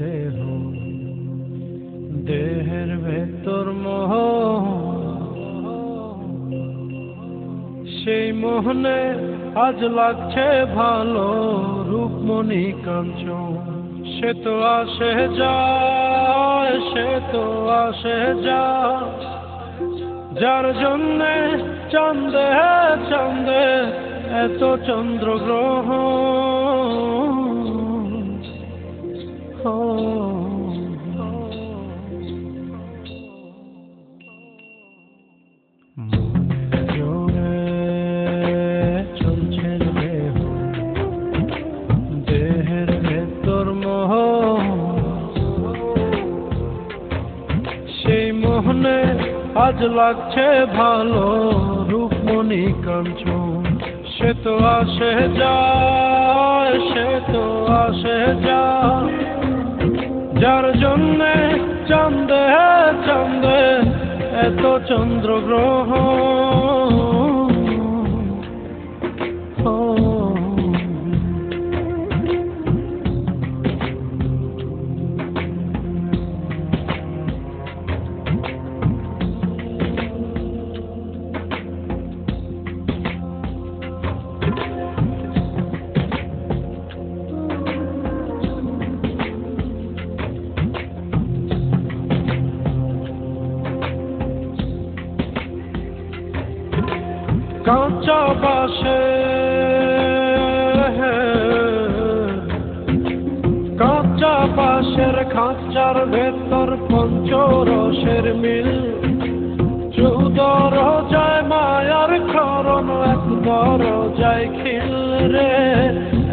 দেহ, দেহের ভেতর মোহ, সেই মোহনে আজ লাগছে ভালো রূপমণি কাঞ্চন। সে তো আসে যায়, সে তো আসে যায়, যার জন্যে চাঁদে চাঁদে এত চন্দ্রগ্রহণ। চলছে দেহ, দেহের ভেতর মোহ, সেই মোহনে আজ লাগছে ভালো রূপমণি কাঞ্চন। সে তো আসে যায়, সে তো আসে যায়, যার জন্যে চাঁদে চাঁদে এত চন্দ্রগ্রহণ। কাঁচা বাসে, কাঁচা বাসের খাঁচার ভেতর পঞ্চরসের মিল, চৌদর যায় মায়ার খরণ, এক দরজায় খিল রে,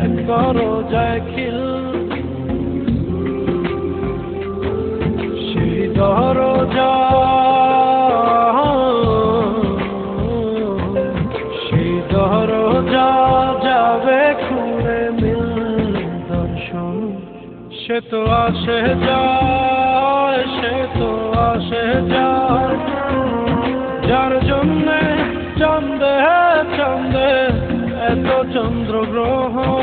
এক দরজায় খিল। সেই দরজা, দরজা যাবে খুলে মিল দর্শন। সে তো আসে যায়, সে তো আসে যায়, যার জন্যে চাঁদে চাঁদে এত চন্দ্রগ্রহণ।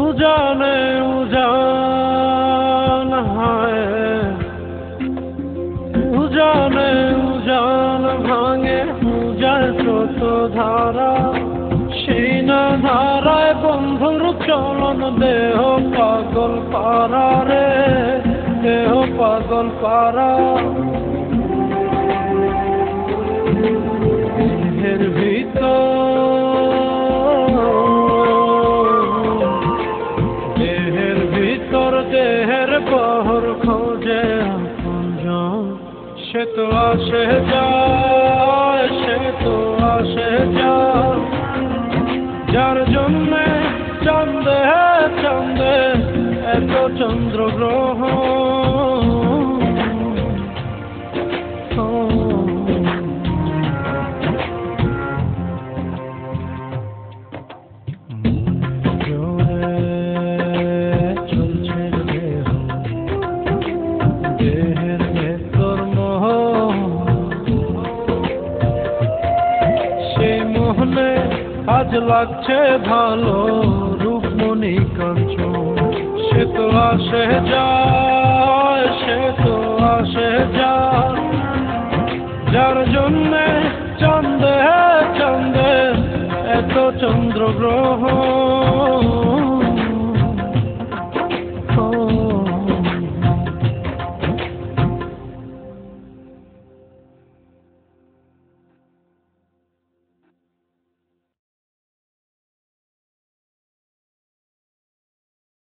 উজানে উজান হয়, উজানে উজান ভাঙে উজার স্রোত ধারা, সেই না ধারায় বন্ধুর চলন, দেহ পাগল পারা রে, দেহ পাগল পারা। দেহের ভিতর, দেহের বহর খোঁজে আপনজন। সে তো আসে যায়, সে তো আসে যায়, যার জন্যে চাঁদে চাঁদে এত চন্দ্রগ্রহণ। আজ লাগছে ভালো রূপমণি কাঞ্চন। সে তো আসে যায়, সে তো আসে যায়, যার জন্যে চাঁদে চাঁদে এত চন্দ্রগ্রহণ।